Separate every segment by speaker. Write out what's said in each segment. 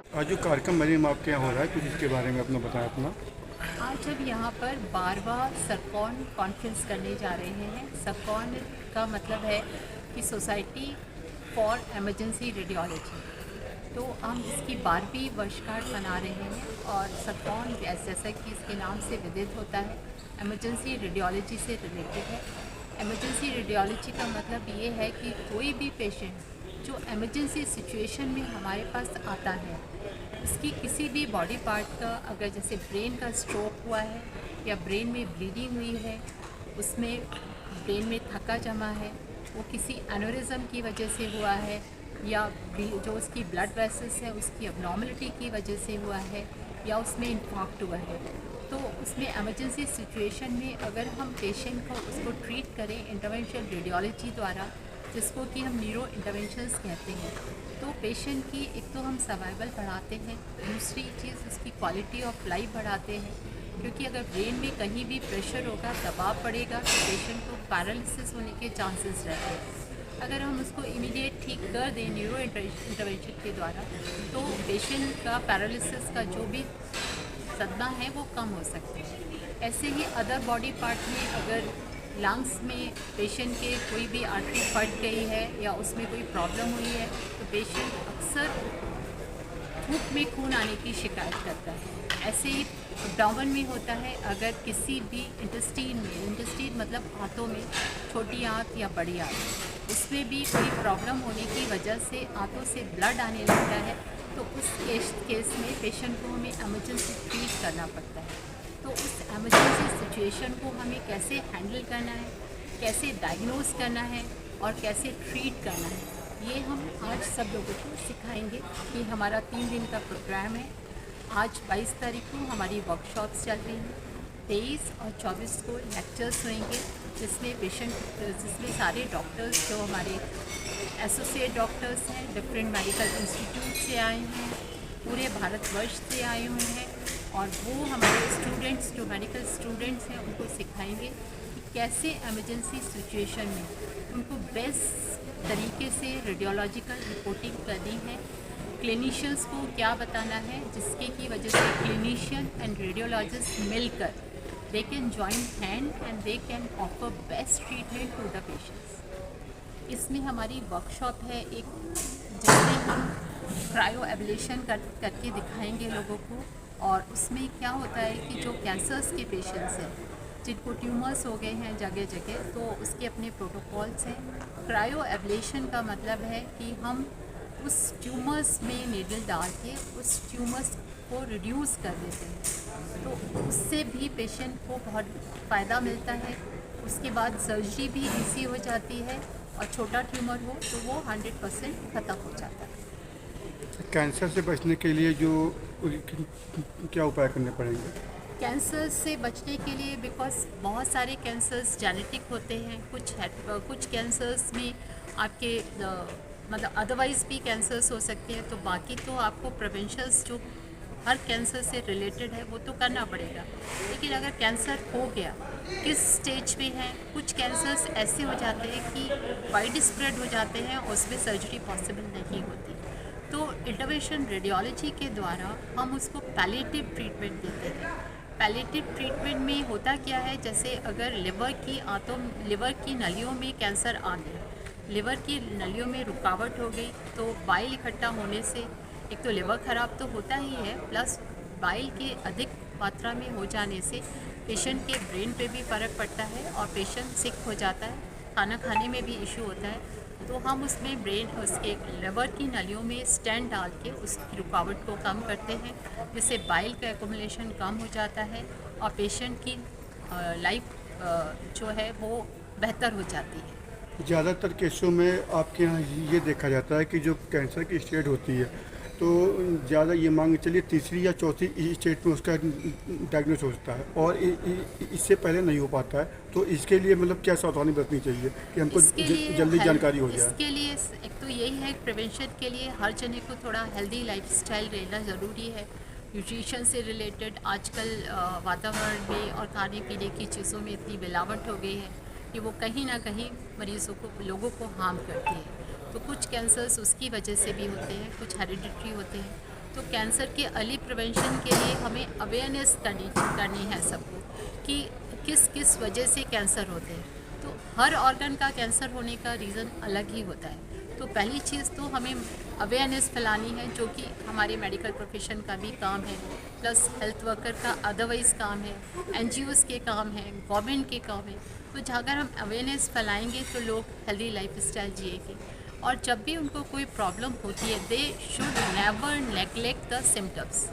Speaker 1: आज जो कार्यक्रम मरीम आपके यहाँ हो रहा है, कुछ इसके बारे में अपना बताएं अपना।
Speaker 2: आज हम यहाँ पर 12वां सरकॉन कॉन्फ्रेंस करने जा रहे हैं। सरकॉन का मतलब है कि सोसाइटी फॉर इमरजेंसी रेडियोलॉजी। तो हम इसकी 12वीं वर्षगांठ मना रहे हैं और सरकॉन जैसा कि इसके नाम से विदित होता है, इमरजेंसी रेडियोलॉजी से रिलेटेड है। इमरजेंसी रेडियोलॉजी का मतलब ये है कि कोई भी पेशेंट जो इमरजेंसी सिचुएशन में हमारे पास आता है, उसकी किसी भी बॉडी पार्ट का, अगर जैसे ब्रेन का स्ट्रोक हुआ है या ब्रेन में ब्लीडिंग हुई है, उसमें ब्रेन में थक्का जमा है, वो किसी एनोरिज्म की वजह से हुआ है या जो उसकी ब्लड वेसल्स है उसकी अबनॉर्मलिटी की वजह से हुआ है या उसमें इन्फाक्ट हुआ है, तो उसमें इमरजेंसी सिचुएशन में अगर हम पेशेंट को उसको ट्रीट करें इंटरवेंशनल रेडियोलॉजी द्वारा, जिसको कि हम न्यूरो इंटरवेंशंस कहते हैं, तो पेशेंट की एक तो हम सर्वाइवल बढ़ाते हैं, दूसरी चीज़ उसकी क्वालिटी ऑफ लाइफ बढ़ाते हैं। क्योंकि अगर ब्रेन में कहीं भी प्रेशर होगा, दबाव पड़ेगा, तो पेशेंट को पैरालिसिस होने के चांसेस रहते हैं। अगर हम उसको इमीडिएट ठीक कर दें न्यूरो इंटरवेंशन के द्वारा, तो पेशेंट का पैरालिसिस का जो भी सदमा है वो कम हो सकता है। ऐसे ही अदर बॉडी पार्ट में अगर लंग्स में पेशेंट के कोई भी आर्टरी फट गई है या उसमें कोई प्रॉब्लम हुई है, तो पेशेंट अक्सर धूप में खून आने की शिकायत करता है। ऐसे ही एब्डोमेन में होता है, अगर किसी भी इंटेस्टीन में, इंटेस्टीन मतलब आंतों में, छोटी आंत या बड़ी आंत, उसमें भी कोई प्रॉब्लम होने की वजह से आंतों से ब्लड आने लगता है, तो उस केस में पेशेंट को हमें इमरजेंसी ट्रीट करना पड़ता है। तो उस एमरजेंसी सिचुएशन को हमें कैसे हैंडल करना है, कैसे डायग्नोज करना है और कैसे ट्रीट करना है, ये हम आज सब लोगों को सिखाएंगे। कि हमारा 3 दिन का प्रोग्राम है। आज 22 तारीख को हमारी वर्कशॉप्स चल रही हैं, 23 और 24 को लेक्चर्स होंगे, जिसमें सारे डॉक्टर्स जो हमारे एसोसिएट डॉक्टर्स हैं, डिफरेंट मेडिकल इंस्टीट्यूट से आए हैं, पूरे भारतवर्ष से आए हुए हैं, और वो हमारे स्टूडेंट्स जो मेडिकल स्टूडेंट्स हैं उनको सिखाएंगे कि कैसे इमरजेंसी सिचुएशन में उनको बेस्ट तरीके से रेडियोलॉजिकल रिपोर्टिंग करनी है, क्लिनिशियंस को क्या बताना है, जिसके की वजह से क्लिनिशियन एंड रेडियोलॉजिस्ट मिलकर they can join hand and they can offer best treatment to the patients. इसमें हमारी वर्कशॉप है एक, जिसमें हम क्रायो एब्लेशन करके दिखाएंगे लोगों को। और उसमें क्या होता है कि जो कैंसर्स के पेशेंट्स हैं, जिनको ट्यूमर्स हो गए हैं जगह जगह, तो उसके अपने प्रोटोकॉल्स हैं। क्रायो एब्लेशन का मतलब है कि हम उस ट्यूमर्स में नीडल डाल के उस ट्यूमर्स को रिड्यूस कर देते हैं, तो उससे भी पेशेंट को बहुत फ़ायदा मिलता है। उसके बाद सर्जरी भी ईजी हो जाती है, और छोटा ट्यूमर हो तो वो 100% ख़त्म हो जाता है।
Speaker 1: कैंसर से बचने के लिए जो क्या उपाय करने पड़ेंगे?
Speaker 2: कैंसर से बचने के लिए, बिकॉज बहुत सारे कैंसर्स जेनेटिक होते हैं, कुछ कैंसर्स में आपके मतलब अदरवाइज़ भी कैंसर्स हो सकते हैं, तो बाकी तो आपको प्रिवेंशंस जो हर कैंसर से रिलेटेड है वो तो करना पड़ेगा। लेकिन अगर कैंसर हो गया, किस स्टेज में है, कुछ कैंसर्स ऐसे हो जाते हैं कि वाइड स्प्रेड हो जाते हैं और उसमें सर्जरी पॉसिबल नहीं होती, तो इंटरवेंशन रेडियोलॉजी के द्वारा हम उसको पैलिएटिव ट्रीटमेंट देते हैं। पैलिएटिव ट्रीटमेंट में होता क्या है, जैसे अगर लिवर की नलियों में कैंसर आ गया, लिवर की नलियों में रुकावट हो गई, तो बाइल इकट्ठा होने से एक तो लिवर ख़राब तो होता ही है, प्लस बाइल के अधिक मात्रा में हो जाने से पेशेंट के ब्रेन पे भी फ़र्क पड़ता है और पेशेंट सिक हो जाता है, खाना खाने में भी इशू होता है। तो हम उसमें उसके लिवर की नलियों में स्टेंट डाल के उस रुकावट को कम करते हैं, जिससे बाइल का एक्युमुलेशन कम हो जाता है और पेशेंट की लाइफ जो है वो बेहतर हो जाती है।
Speaker 1: ज़्यादातर केसों में आपके यहाँ ये देखा जाता है कि जो कैंसर की स्टेज होती है, तो ज़्यादा ये मांग चलिए तीसरी या चौथी स्टेज में उसका डायग्नोस होता है और इससे पहले नहीं हो पाता है, तो इसके लिए मतलब क्या सावधानी बरतनी चाहिए कि हमको जल्दी जानकारी हो जाए?
Speaker 2: इसके लिए एक तो यही है, प्रिवेंशन के लिए हर जने को थोड़ा हेल्दी लाइफस्टाइल रहना ज़रूरी है। न्यूट्रिशन से रिलेटेड आजकल वातावरण में और खाने पीने की चीज़ों में इतनी मिलावट हो गई है कि वो कहीं ना कहीं मरीज़ों को, लोगों को हार्म करती है। तो कुछ कैंसर्स उसकी वजह से भी होते हैं, कुछ हेरिडिटरी होते हैं, तो कैंसर के अर्ली प्रिवेंशन के लिए हमें अवेयरनेस करनी है सबको कि किस किस वजह से कैंसर होते हैं। तो हर ऑर्गन का कैंसर होने का रीज़न अलग ही होता है। तो पहली चीज़ तो हमें अवेयरनेस फैलानी है, जो कि हमारे मेडिकल प्रोफेशन का भी काम है, प्लस हेल्थ वर्कर का अदरवाइज़ काम है, NGOs के काम है, गवर्नमेंट के काम है। तो जहाँ अगर हम अवेयरनेस फैलाएंगे तो लोग हेल्दी लाइफ स्टाइल जिएंगे। और जब भी उनको कोई प्रॉब्लम होती है, they should never neglect the symptoms.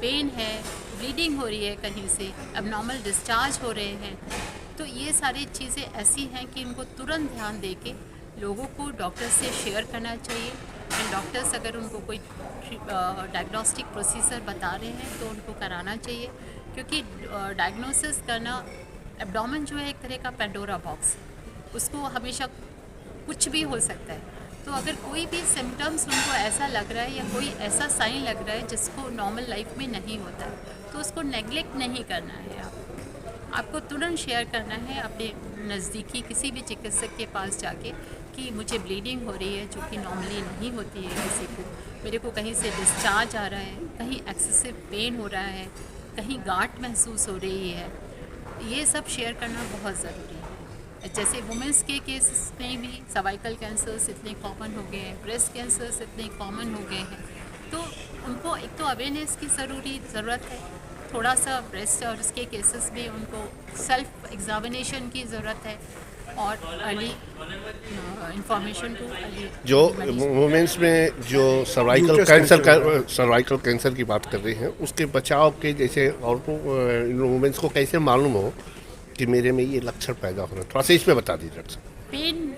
Speaker 2: Pain है, ब्लीडिंग हो रही है, कहीं से एबनॉर्मल डिस्चार्ज हो रहे हैं, तो ये सारी चीज़ें ऐसी हैं कि इनको तुरंत ध्यान दे के लोगों को डॉक्टर से शेयर करना चाहिए। एंड डॉक्टर्स अगर उनको कोई डायग्नोस्टिक प्रोसीजर बता रहे हैं तो उनको कराना चाहिए, क्योंकि डायग्नोसिस करना, एब्डोमेन जो है एक तरह का पेंडोरा बॉक्स, उसको हमेशा कुछ भी हो सकता है। तो अगर कोई भी सिम्टम्स उनको ऐसा लग रहा है या कोई ऐसा साइन लग रहा है जिसको नॉर्मल लाइफ में नहीं होता है, तो उसको नेग्लेक्ट नहीं करना है। आपको तुरंत शेयर करना है अपने नज़दीकी किसी भी चिकित्सक के पास जाके कि मुझे ब्लीडिंग हो रही है, जो कि नॉर्मली नहीं होती है किसी को, मेरे को कहीं से डिस्चार्ज आ रहा है, कहीं एक्सेसिव पेन हो रहा है, कहीं गांठ महसूस हो रही है। ये सब शेयर करना बहुत ज़रूरी है। जैसे वुमेंस के केसेस में भी सर्वाइकल कैंसर्स इतने कॉमन हो गए हैं, ब्रेस्ट कैंसर्स इतने कॉमन हो गए हैं, तो उनको एक तो अवेयरनेस की ज़रूरत है, थोड़ा सा ब्रेस्ट और उसके केसेस में उनको सेल्फ एग्जामिनेशन की ज़रूरत है, और अर्ली इंफॉर्मेशन टू अर्ली
Speaker 3: जो वुमेन्स में जो सर्वाइकल कैंसर की बात कर रहे हैं, उसके बचाव के जैसे और वुमेन्स को कैसे मालूम हो कि मेरे में ये लक्षण पैदा हो रहा है, थोड़ा सा इसमें बता दीजिए डॉक्टर साहब।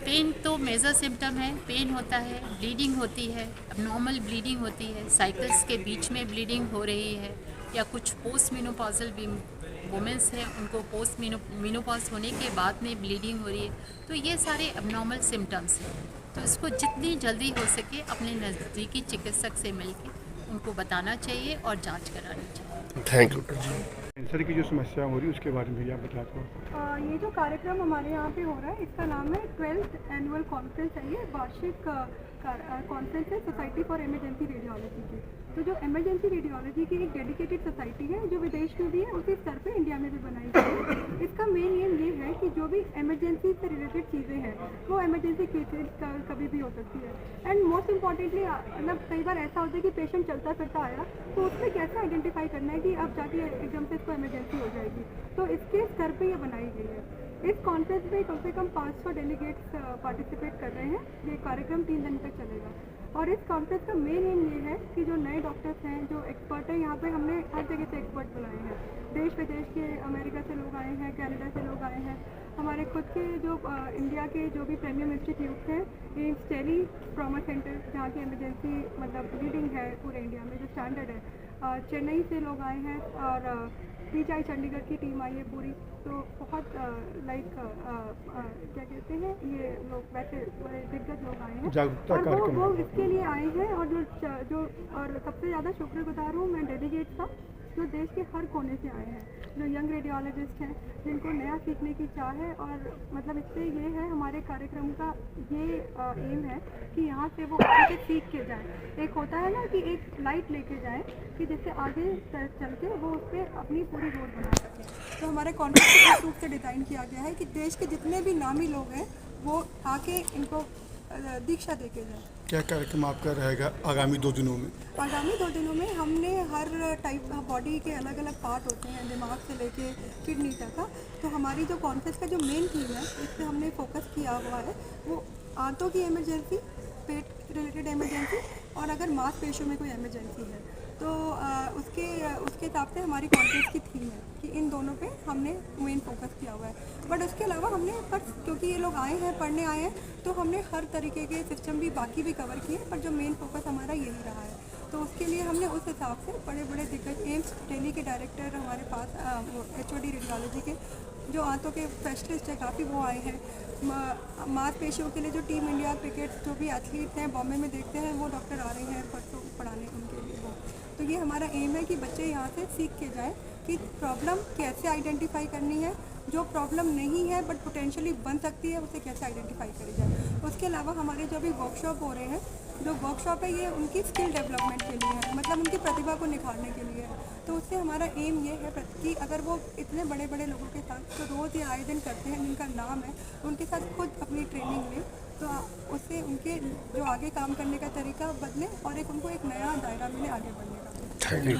Speaker 2: पेन तो मेजर सिम्टम है। पेन होता है, ब्लीडिंग होती है, अबनॉर्मल ब्लीडिंग होती है, साइकिल्स के बीच में ब्लीडिंग हो रही है, या कुछ पोस्ट मेनोपॉजल वुमेंस हैं उनको पोस्ट मेनोपॉज होने के बाद में ब्लीडिंग हो रही है, तो ये सारे अबनॉर्मल सिम्टम्स हैं। तो इसको जितनी जल्दी हो सके अपने नज़दीकी चिकित्सक से मिलके उनको बताना चाहिए और जांच करानी चाहिए।
Speaker 3: Thank you.
Speaker 1: कैंसर की जो समस्या हो रही है उसके बारे में भी आप बताते हो।
Speaker 4: ये जो कार्यक्रम हमारे यहाँ पे हो रहा है, इसका नाम है 12th एनुअल कॉन्फ्रेंस है। ये वार्षिक कॉन्फ्रेंस है सोसाइटी फॉर इमरजेंसी रेडियोलॉजी की। तो जो इमरजेंसी रेडियोलॉजी की एक डेडिकेटेड सोसाइटी है, जो विदेश में भी है, उसी स्तर पे इंडिया में भी बनाई गई है। इसका मेन एम ये है कि जो भी इमरजेंसी से रिलेटेड चीज़ें हैं, वो इमरजेंसी केसेस कभी भी हो सकती है। एंड मोस्ट इम्पॉर्टेंटली, मतलब कई बार ऐसा होता है कि पेशेंट चलता फिरता आया, तो उसमें कैसे आइडेंटिफाई करना है कि अब जाके एकदम से इसको इमरजेंसी हो जाएगी, तो इसके स्तर पे ये बनाई गई है। इस कॉन्फ्रेंस में कम से कम 500 डेलीगेट्स पार्टिसिपेट कर रहे हैं। ये कार्यक्रम 3 दिन तक चलेगा, और इस कॉन्फ्रेंस का मेन एम ये है कि जो नए डॉक्टर्स हैं, जो एक्सपर्ट हैं, यहाँ पे हमने हर जगह से एक्सपर्ट बुलाए हैं। देश विदेश के, अमेरिका से लोग आए हैं, कनाडा से लोग आए हैं, हमारे खुद के जो इंडिया के जो भी प्रीमियम इंस्टीट्यूट हैं, एम्स टेली ट्रॉमा सेंटर, जहाँ की इमरजेंसी मतलब लीडिंग है पूरे इंडिया में, जो स्टैंडर्ड है, चेन्नई से लोग आए हैं, और PGI चंडीगढ़ की टीम आई है पूरी। तो बहुत क्या कहते हैं, ये लोग वैसे बड़े दिग्गज लोग आए हैं, और वो इसके लिए आए हैं। और जो और सबसे ज़्यादा शुक्रगुजार हूँ मैं डेलीगेट्स का, जो देश के हर कोने से आए हैं, जो यंग रेडियोलॉजिस्ट हैं, जिनको नया सीखने की चाह है। और मतलब इससे ये है, हमारे कार्यक्रम का ये एम है कि यहाँ से वो अच्छे से सीख के जाएँ। एक होता है ना कि एक लाइट लेके जाएँ, कि जिससे आगे चल के वो उस पर अपनी पूरी रोड बना सकें। तो हमारे कॉन्फ्रेंस को इस रूप से डिज़ाइन किया गया है कि देश के जितने भी नामी लोग हैं, वो आके इनको दीक्षा दे के जाए।
Speaker 1: क्या कार्यक्रम आपका रहेगा आगामी 2 दिनों में?
Speaker 4: आगामी 2 दिनों में हमने हर टाइप बॉडी के अलग अलग पार्ट होते हैं, दिमाग से लेके किडनी तक का। तो हमारी जो कॉन्फ्रेंस का जो मेन थीम है, इस पर हमने फोकस किया हुआ है, वो आंतों की इमरजेंसी, पेट रिलेटेड इमरजेंसी, और अगर मांसपेशियों में कोई इमरजेंसी है, तो उसके हिसाब से हमारी कॉन्फ्रेंस की थीम है कि इन दोनों पे हमने मेन फोकस किया हुआ है। बट उसके अलावा हमने, पर क्योंकि ये लोग आए हैं, पढ़ने आए हैं, तो हमने हर तरीके के सिस्टम भी बाकी भी कवर किए, पर जो मेन फोकस हमारा यही रहा है। तो उसके लिए हमने उस हिसाब से बड़े बड़े दिग्गज, एम्स दिल्ली के डायरेक्टर हमारे पास, HOD रेडियोलॉजी के जो आंतों के स्पेशलिस्ट हैं, काफ़ी वो आए हैं। मांसपेशियों के लिए जो टीम इंडिया क्रिकेट जो भी एथलीट हैं बॉम्बे में देखते हैं, वो डॉक्टर आ रहे हैं परसों पढ़ाने उनके लिए वो। तो ये हमारा एम है कि बच्चे यहाँ से सीख के जाएँ कि प्रॉब्लम कैसे आइडेंटिफाई करनी है, जो प्रॉब्लम नहीं है बट पोटेंशियली बन सकती है, उसे कैसे आइडेंटिफाई करी जाए। उसके अलावा हमारे जो अभी वर्कशॉप हो रहे हैं, जो वर्कशॉप है ये उनकी स्किल डेवलपमेंट के लिए है, मतलब उनकी प्रतिभा को निखारने के लिए है। तो उससे हमारा एम ये है कि अगर वो इतने बड़े बड़े लोगों के साथ तो रोज़ ये आयोजन करते हैं जिनका नाम है, उनके साथ खुद अपनी ट्रेनिंग लें, तो उससे उनके जो आगे काम करने का तरीका बदले और एक उनको एक नया दायरा मिले आगे बढ़ने का।
Speaker 3: Thank you.